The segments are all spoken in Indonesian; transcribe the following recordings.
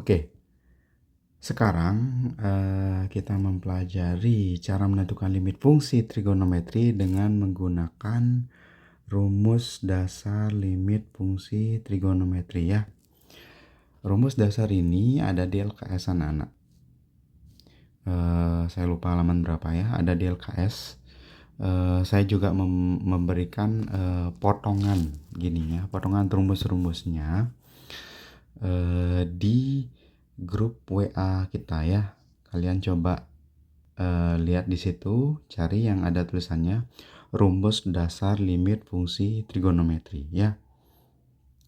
Oke, sekarang kita mempelajari cara menentukan limit fungsi trigonometri dengan menggunakan rumus dasar limit fungsi trigonometri ya. Rumus dasar ini ada di LKS anak-anak. Saya lupa halaman berapa ya, ada di LKS. Saya juga memberikan potongan gini ya, potongan rumus-rumusnya di grup WA kita ya. Kalian coba lihat di situ, cari yang ada tulisannya rumus dasar limit fungsi trigonometri ya.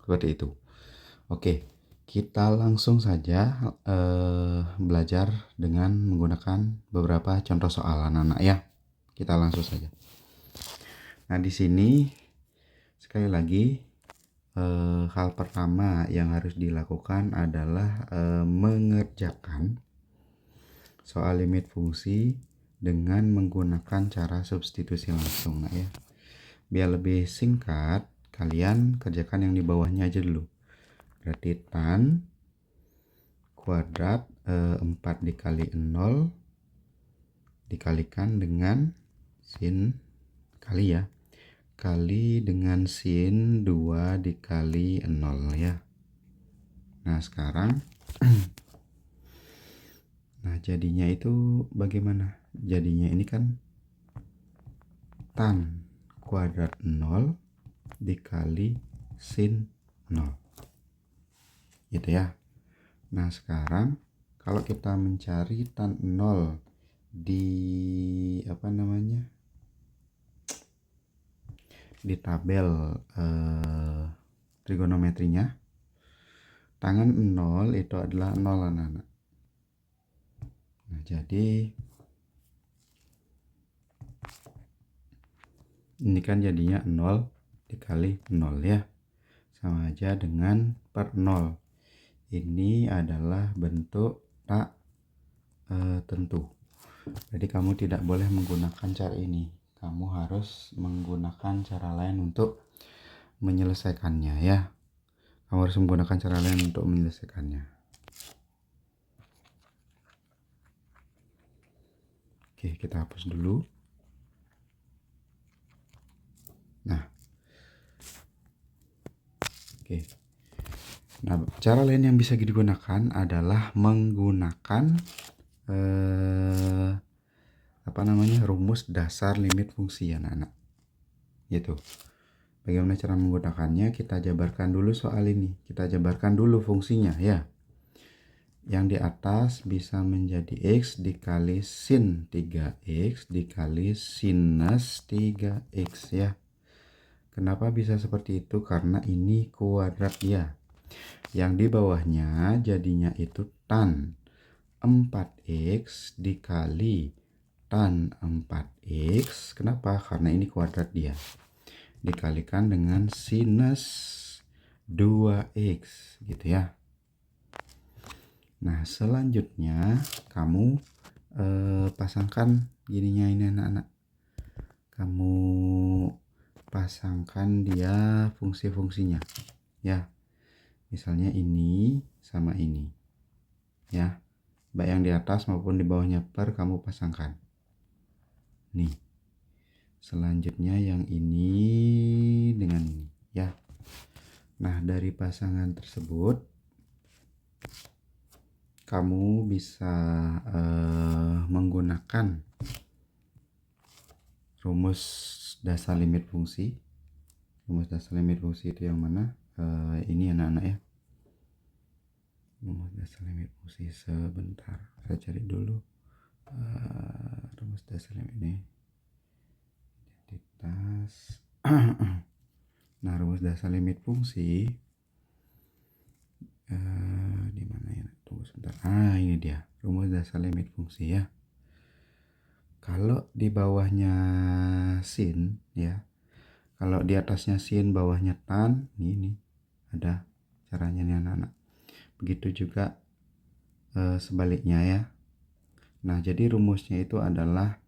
Seperti itu. Oke, kita langsung saja belajar dengan menggunakan beberapa contoh soal anak-anak ya. Kita langsung saja. Nah, di sini sekali lagi hal pertama yang harus dilakukan adalah mengerjakan soal limit fungsi dengan menggunakan cara substitusi langsung. Nah ya, biar lebih singkat, kalian kerjakan yang di bawahnya aja dulu. Berarti tan kuadrat 4 dikali 0 dikalikan dengan sin kali ya, kali dengan sin 2 dikali 0 ya. Nah sekarang nah jadinya itu bagaimana? Jadinya ini kan tan kuadrat 0 dikali sin 0 gitu ya. Nah sekarang kalau kita mencari tan 0 di di tabel trigonometrinya, tangan 0 itu adalah 0 anak-anak. Nah jadi ini kan jadinya 0 dikali 0 ya, sama aja dengan per 0. Ini adalah bentuk tak tentu. Jadi kamu tidak boleh menggunakan cara ini. Kamu harus menggunakan cara lain untuk menyelesaikannya ya. Kamu harus menggunakan cara lain untuk menyelesaikannya. Oke, kita hapus dulu. Nah, oke. Nah, cara lain yang bisa digunakan adalah menggunakan rumus dasar limit fungsi ya anak-anak. Gitu. Bagaimana cara menggunakannya? Kita jabarkan dulu soal ini. Kita jabarkan dulu fungsinya ya. Yang di atas bisa menjadi X dikali sin 3X dikali sinus 3X ya. Kenapa bisa seperti itu? Karena ini kuadrat ya. Yang di bawahnya jadinya itu tan 4X dikali tan 4X. Kenapa? Karena ini kuadrat dia. Dikalikan dengan sinus 2X gitu ya. Nah selanjutnya kamu pasangkan gininya ini anak-anak. Kamu pasangkan dia fungsi-fungsinya ya. Misalnya ini sama ini ya, baik yang di atas maupun di bawahnya per kamu pasangkan nih. Selanjutnya yang ini dengan ini ya. Nah dari pasangan tersebut kamu bisa menggunakan rumus dasar limit fungsi. Rumus dasar limit fungsi itu yang mana? Ini anak-anak ya. Rumus dasar limit fungsi, sebentar saya cari dulu rumus dasar limit ini. Identitas. Nah rumus dasar limit fungsi di mana ya? Tunggu sebentar. Ini dia rumus dasar limit fungsi ya. Kalau di bawahnya sin ya, kalau di atasnya sin bawahnya tan, ini ada caranya nih anak-anak. Begitu juga sebaliknya ya. Nah jadi rumusnya itu adalah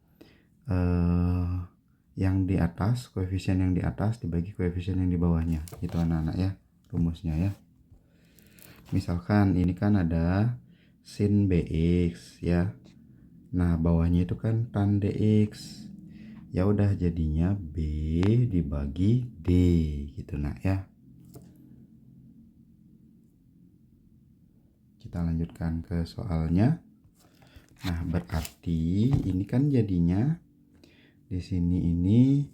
yang di atas, koefisien yang di atas dibagi koefisien yang di bawahnya, itu anak-anak ya rumusnya ya. Misalkan ini kan ada sin BX ya. Nah, bawahnya itu kan tan DX. Ya udah jadinya B dibagi D gitu nah ya. Kita lanjutkan ke soalnya. Nah, berarti ini kan jadinya di sini ini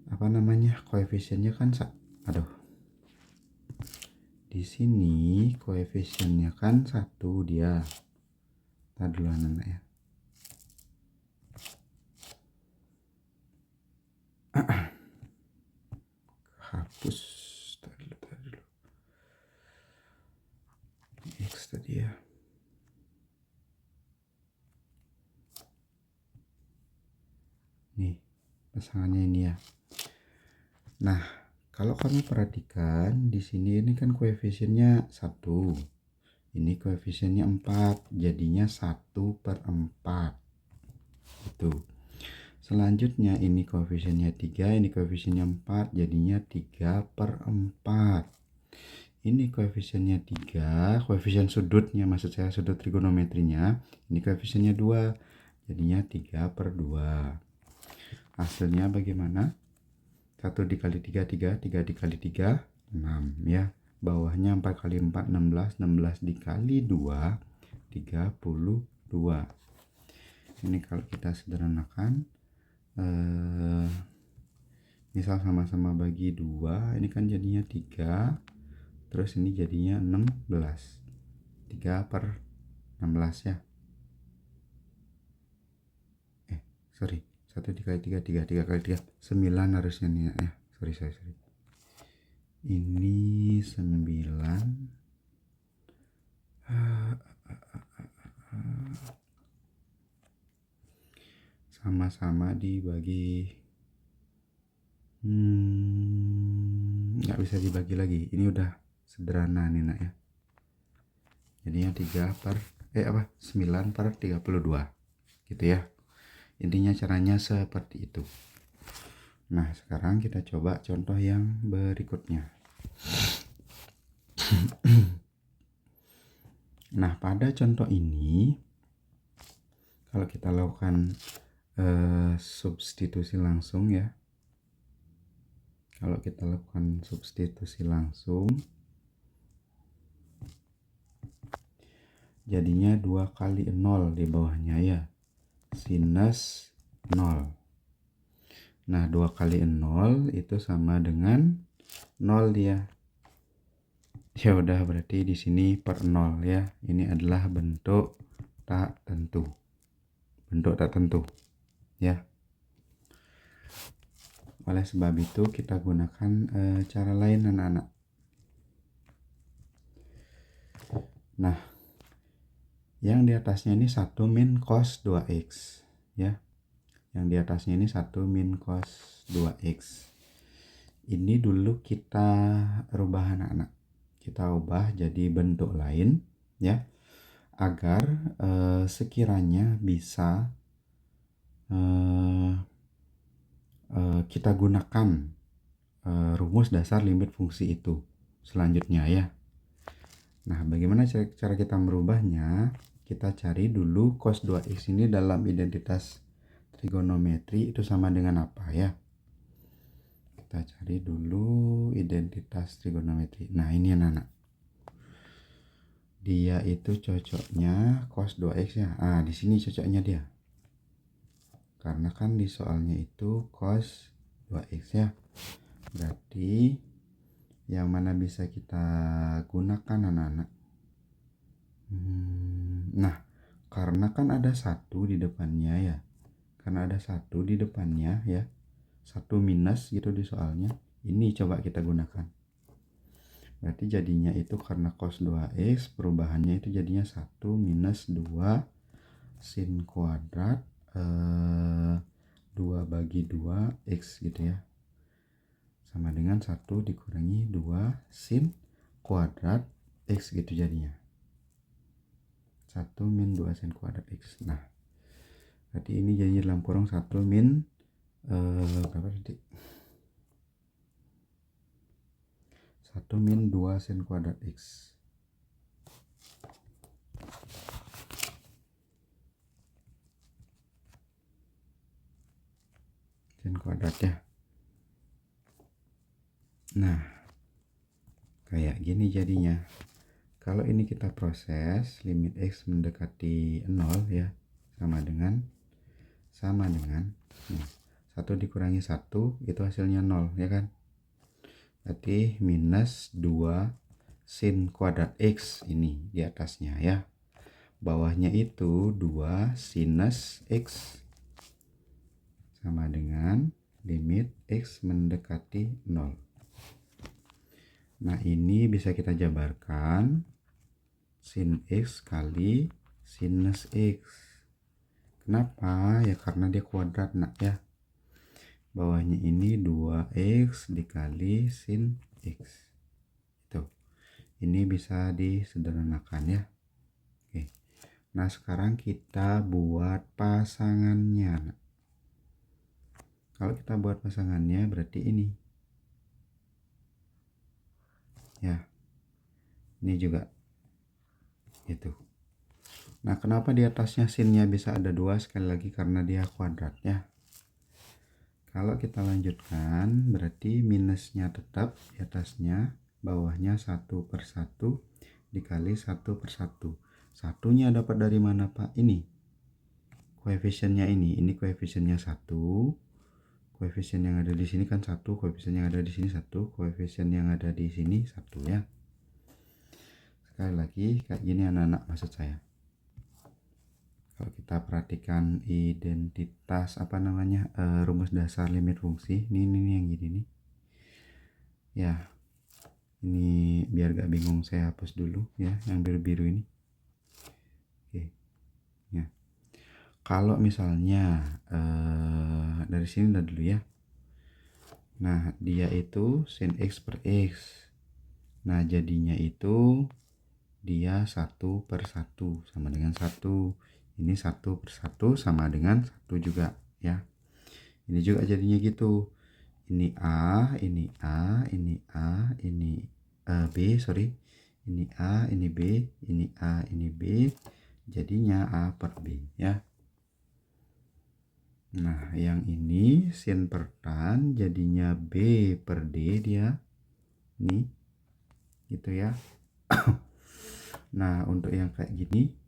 apa namanya? Koefisiennya kan di sini koefisiennya kan 1 dia. Tadi duluan anak ya. Hapus tadi dulu. X tadi ya. Nih, pasangannya ini ya. Nah, kalau kamu perhatikan di sini ini kan koefisiennya 1. Ini koefisiennya 4, jadinya 1/4. Itu. Selanjutnya ini koefisiennya 3, ini koefisiennya 4, jadinya 3/4. Ini koefisiennya 3, koefisien sudutnya maksud saya sudut trigonometrinya. Ini koefisiennya 2, jadinya 3/2. Hasilnya bagaimana? 1 dikali 3, 3 dikali 3, 6 ya. Bawahnya 4 kali 4, 16. 16 dikali 2, 32. Ini kalau kita sederhanakan, misal sama-sama bagi 2, ini kan jadinya 3. Terus ini jadinya 16. 3/16 ya. Sorry. 1 dikali 3, 3 kali 3, 9 harusnya nih ya. Sorry. Ini 9 sama-sama dibagi nggak bisa dibagi lagi. Ini udah sederhana nih nak ya. Jadinya 9/32 gitu ya. Intinya caranya seperti itu. Nah, sekarang kita coba contoh yang berikutnya. Nah, pada contoh ini kalau kita lakukan substitusi langsung ya. Kalau kita lakukan substitusi langsung, jadinya 2 kali 0 di bawahnya ya. Sinus 0. Nah, 2 kali 0 itu sama dengan 0 dia. Ya udah berarti di sini per 0 ya. Ini adalah bentuk tak tentu. Bentuk tak tentu ya. Oleh sebab itu kita gunakan cara lain anak-anak. Nah, yang di atasnya ini 1 min cos 2x ya. Yang di atasnya ini 1 min cos 2x. Ini dulu kita rubah anak-anak. Kita ubah jadi bentuk lain ya. Agar sekiranya bisa kita gunakan rumus dasar limit fungsi itu selanjutnya ya. Nah, bagaimana cara kita merubahnya? Kita cari dulu cos 2x ini dalam identitas trigonometri itu sama dengan apa ya. Kita cari dulu identitas trigonometri. Nah, ini anak-anak. Dia itu cocoknya cos 2x ya. Di sini cocoknya dia. Karena kan di soalnya itu cos 2x ya. Berarti yang mana bisa kita gunakan anak-anak? Nah, karena kan ada 1 di depannya ya. Karena ada 1 di depannya ya. 1 minus gitu di soalnya. Ini coba kita gunakan. Berarti jadinya itu karena cos 2x perubahannya itu jadinya 1 minus 2 sin kuadrat 2 bagi 2 x gitu ya, sama dengan 1 dikurangi 2 sin kuadrat x gitu jadinya 1 min 2 sin kuadrat x. Nah, berarti ini jadinya dalam kurung 1 min berapa tadi? 1 1 min 2 sin kuadrat X. Sin kuadrat ya. Nah, kayak gini jadinya. Kalau ini kita proses, limit X mendekati 0 ya, sama dengan nih, 1 dikurangi 1 itu hasilnya 0 ya kan. Berarti minus 2 sin kuadrat X ini di atasnya ya. Bawahnya itu 2 sinus X sama dengan limit X mendekati 0. Nah, ini bisa kita jabarkan sin X kali sinus X. Kenapa? Ya karena dia kuadrat nak ya. Bawahnya ini 2X dikali sin X. Itu. Ini bisa disederhanakan ya. Oke. Nah, sekarang kita buat pasangannya. Kalau kita buat pasangannya berarti ini. Ya. Ini juga itu. Nah, kenapa di atasnya sinnya bisa ada 2? Sekali lagi karena dia kuadrat ya. Kalau kita lanjutkan berarti minusnya tetap di atasnya, bawahnya 1/1 dikali 1/1. Satunya dapat dari mana Pak? Ini koefisiennya, ini koefisiennya 1. Koefisien yang ada di sini kan 1, koefisien yang ada di sini 1, koefisien yang ada di sini 1 ya. Sekali lagi kayak gini anak-anak maksud saya. Kalau kita perhatikan identitas rumus dasar limit fungsi, ini yang gini nih. Ya. Ini biar gak bingung saya hapus dulu ya yang biru-biru ini. Oke. Ya. Kalau misalnya dari sini dulu ya. Nah, dia itu sin X per X. Nah, jadinya itu dia 1/1 sama dengan 1. Ini 1/1 sama dengan 1 juga ya. Ini juga jadinya gitu. Ini A, ini A, ini A, ini B, sorry. Ini A, ini B, ini A, ini B. Jadinya A per B ya. Nah, yang ini sin per tan jadinya B per D dia. Nih. Gitu ya. Nah, untuk yang kayak gini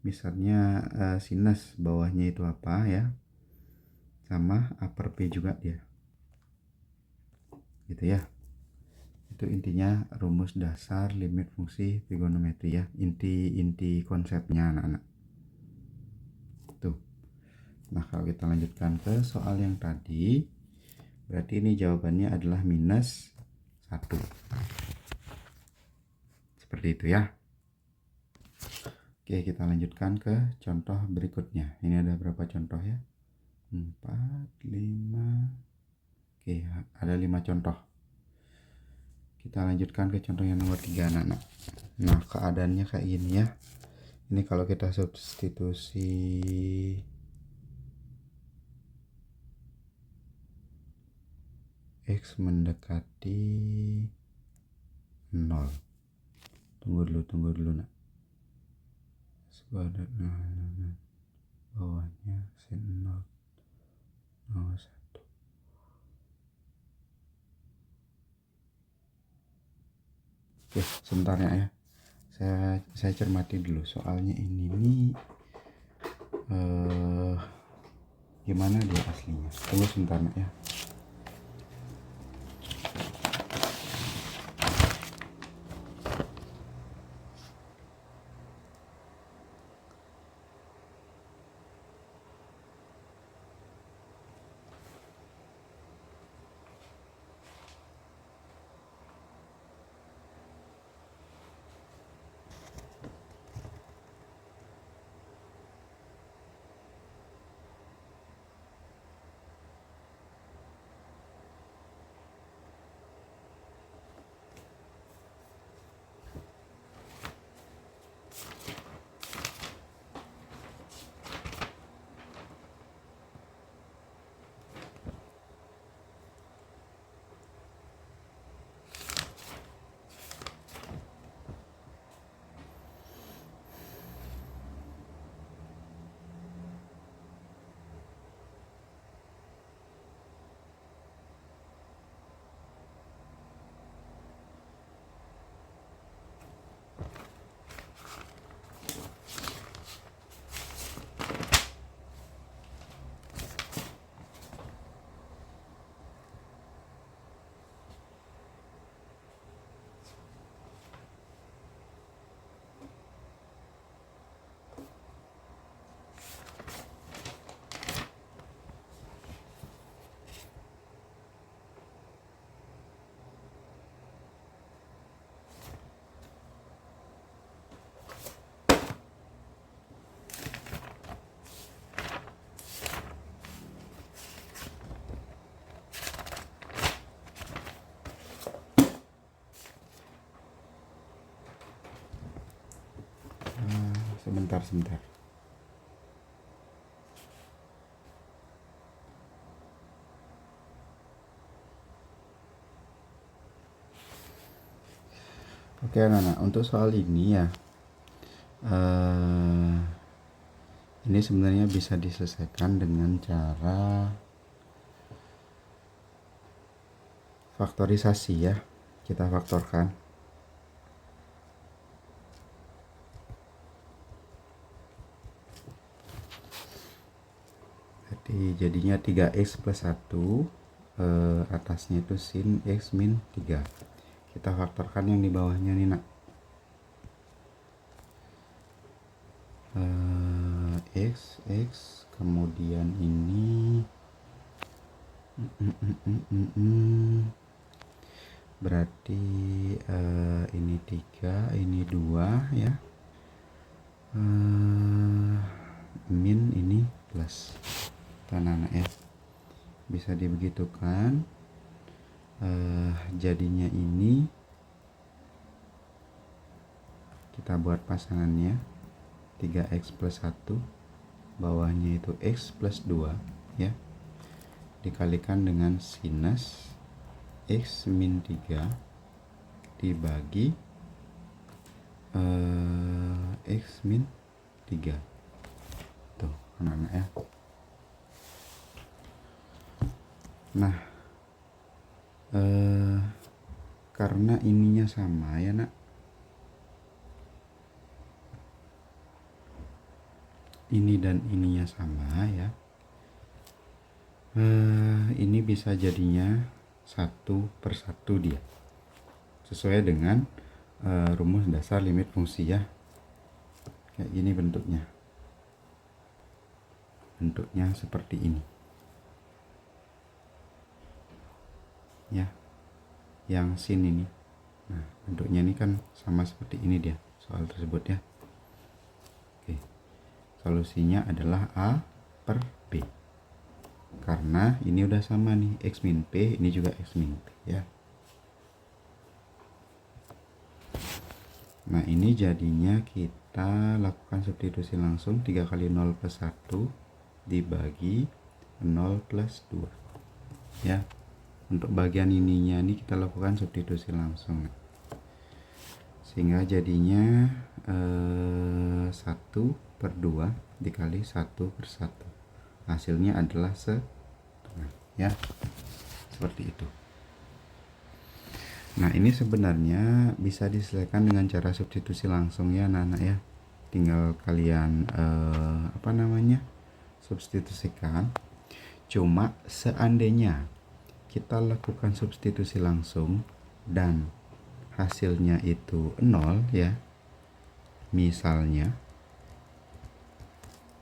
misalnya sinus bawahnya itu apa ya, sama A per P juga dia gitu ya. Itu intinya rumus dasar limit fungsi trigonometri ya, inti konsepnya anak-anak tuh. Nah, kalau kita lanjutkan ke soal yang tadi, berarti ini jawabannya adalah minus 1 seperti itu ya. Oke, kita lanjutkan ke contoh berikutnya. Ini ada berapa contoh ya? 4, 5. Oke, ada 5 contoh. Kita lanjutkan ke contoh yang nomor 3 anak-anak. Nah, keadaannya kayak gini ya. Ini kalau kita substitusi X mendekati 0. Tunggu dulu nak. Kuadrat bawahnya sin 0 1. Oke, sebentar ya. Saya cermati dulu soalnya ini nih gimana dia aslinya. Tunggu sebentar ya. sebentar. Oke anak-anak, untuk soal ini ya, ini sebenarnya bisa diselesaikan dengan cara faktorisasi ya. Kita faktorkan. Jadi jadinya 3x plus 1, atasnya itu sin x min 3. Kita faktorkan yang di bawahnya nih nak. X kemudian ini berarti ini 3, ini 2 ya, min ini plus anak ya, bisa dibegitukan. Jadinya ini kita buat pasangannya 3x plus 1, bawahnya itu x plus 2 ya, dikalikan dengan sinus x min 3 dibagi x min 3. Tuh anak-anak ya. Nah karena ininya sama ya nak, ini dan ininya sama ya, ini bisa jadinya 1/1 dia, sesuai dengan rumus dasar limit fungsi ya. Kayak gini bentuknya seperti ini ya, yang sin ini. Nah bentuknya ini kan sama seperti ini dia soal tersebut ya. Oke, solusinya adalah A per B, karena ini udah sama nih, x min P, ini juga x min P ya. Nah ini jadinya kita lakukan substitusi langsung, 3 kali 0 plus 1 dibagi 0 plus 2 ya. Untuk bagian ininya nih kita lakukan substitusi langsung, sehingga jadinya 1/2 dikali 1/1, hasilnya adalah setengah ya, seperti itu. Nah ini sebenarnya bisa diselesaikan dengan cara substitusi langsung ya anak-anak ya, tinggal kalian substitusikan. Cuma seandainya kita lakukan substitusi langsung dan hasilnya itu 0 ya misalnya,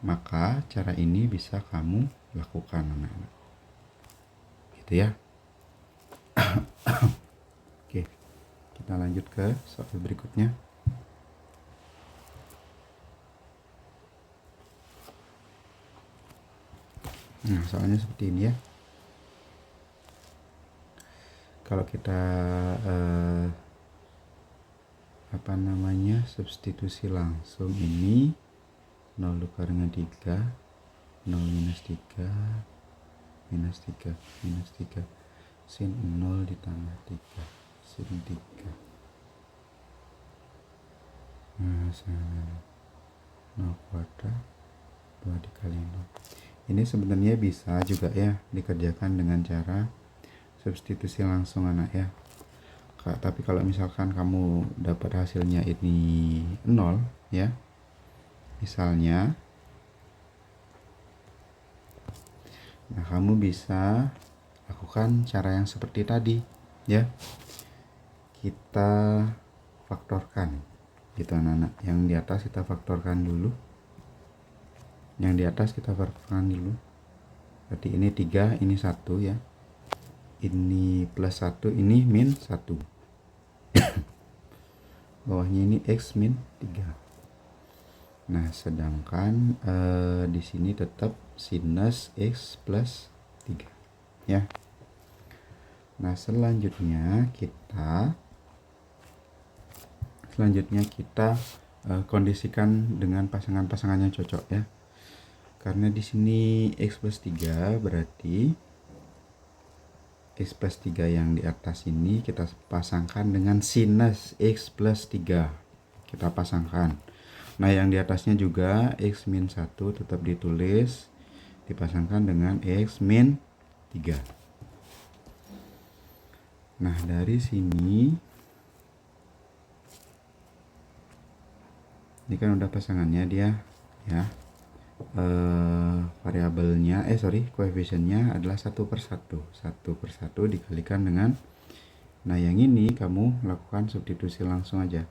maka cara ini bisa kamu lakukan anak-anak gitu ya. Oke, kita lanjut ke soal berikutnya. Nah soalnya seperti ini ya. Kalau kita substitusi langsung, ini 0 tukar dengan 3, 0 minus 3 minus 3 minus 3, sin 0 ditambah 3 sin 3, nah 0 kuadrat 2 dikali 0. Ini sebenarnya bisa juga ya dikerjakan dengan cara substitusi langsung anak ya. Tapi kalau misalkan kamu dapat hasilnya ini 0 ya, misalnya, nah kamu bisa lakukan cara yang seperti tadi ya, kita faktorkan gitu anak-anak. Yang di atas kita faktorkan dulu, berarti ini 3, ini 1 ya, ini plus 1, ini min 1, bawahnya ini x min 3. Nah sedangkan di sini tetap sinus x plus 3 ya. Nah selanjutnya kita kondisikan dengan pasangan-pasangan yang cocok ya. Karena di sini X plus 3 berarti X plus 3 yang di atas ini kita pasangkan dengan sinus X plus 3. Kita pasangkan. Nah yang di atasnya juga X min 1 tetap ditulis, dipasangkan dengan X min 3. Nah dari sini ini kan udah pasangannya dia ya. Variabelnya koefisiennya adalah 1/1 dikalikan dengan, nah yang ini kamu lakukan substitusi langsung aja,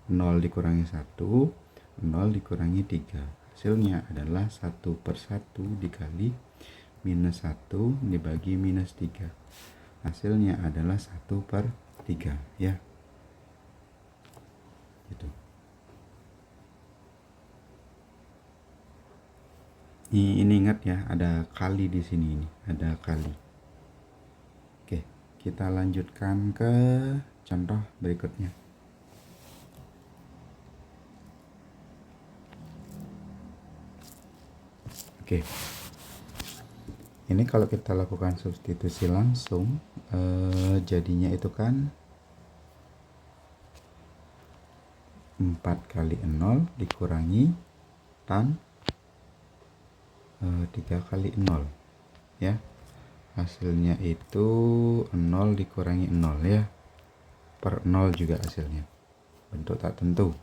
0 dikurangi 1, 0 dikurangi 3, hasilnya adalah 1/1 dikali minus 1 dibagi minus 3, hasilnya adalah 1/3 ya gitu. Ini ingat ya, ada kali di sini, ini ada kali. Oke, kita lanjutkan ke contoh berikutnya. Oke, ini kalau kita lakukan substitusi langsung, jadinya itu kan 4 kali 0 dikurangi tan 3 kali 0 ya, hasilnya itu 0 dikurangi 0 ya, per 0 juga hasilnya, bentuk tak tentu.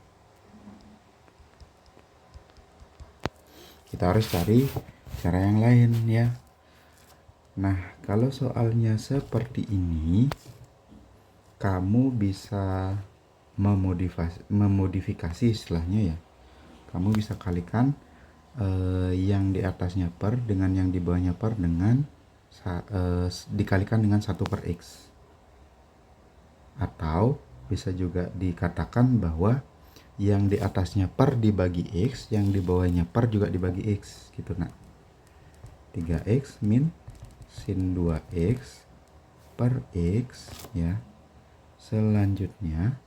Kita harus cari cara yang lain ya. Nah kalau soalnya seperti ini, kamu bisa memodifikasi istilahnya ya. Kamu bisa kalikan yang di atasnya per dengan yang di bawahnya per dengan dikalikan dengan 1/x, atau bisa juga dikatakan bahwa yang di atasnya per dibagi x, yang di bawahnya per juga dibagi x gitu. Nah 3x min sin 2x per x ya, selanjutnya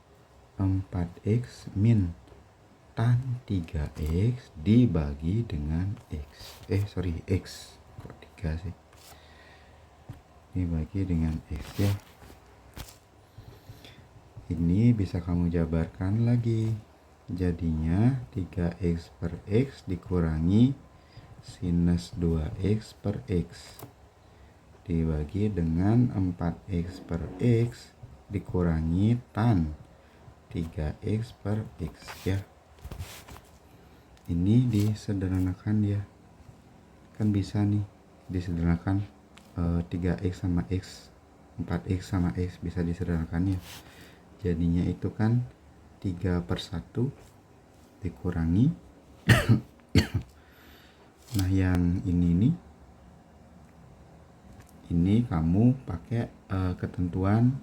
4x min tan 3x dibagi dengan x. X. Kok 3 sih? Dibagi dengan x ya. Ini bisa kamu jabarkan lagi. Jadinya 3x per x dikurangi sinus 2x per x dibagi dengan 4x per x dikurangi tan 3x per x ya. Ini disederhanakan ya, kan bisa nih disederhanakan, 3x sama x, 4x sama x bisa disederhanakan ya. Jadinya itu kan 3/1 dikurangi nah yang ini nih, ini kamu pakai ketentuan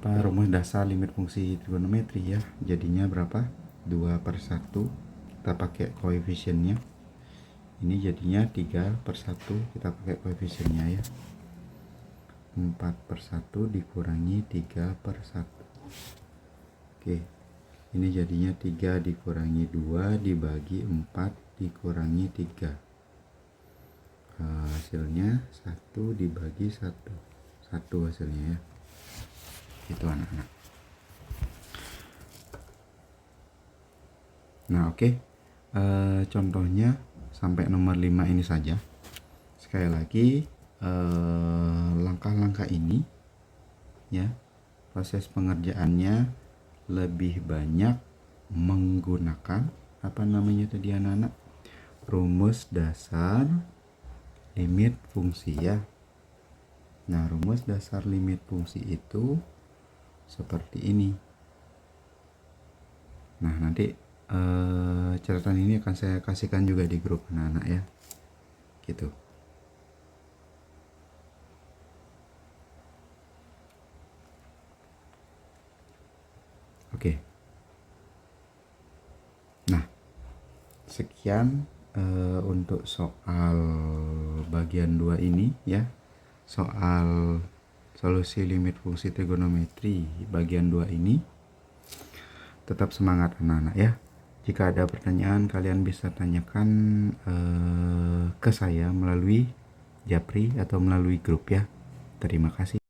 rumus dasar limit fungsi trigonometri ya. Jadinya berapa? 2/1, kita pakai koefisiennya. Ini jadinya 3/1, kita pakai koefisiennya ya. 4/1 dikurangi 3/1. Oke, ini jadinya 3 dikurangi 2 dibagi 4 dikurangi 3, hasilnya 1 dibagi 1 hasilnya ya. Itu anak-anak. Nah oke, contohnya sampai nomor 5 ini saja. Sekali lagi, langkah-langkah ini ya, proses pengerjaannya lebih banyak menggunakan tadi anak-anak, rumus dasar limit fungsi ya. Nah rumus dasar limit fungsi itu seperti ini. Nah nanti catatan ini akan saya kasihkan juga di grup anak-anak ya gitu. Oke. Nah sekian untuk soal bagian 2 ini ya, soal solusi limit fungsi trigonometri bagian 2 ini. tetap semangat anak-anak ya. Jika ada pertanyaan kalian bisa tanyakan ke saya melalui Japri atau melalui grup ya. Terima kasih.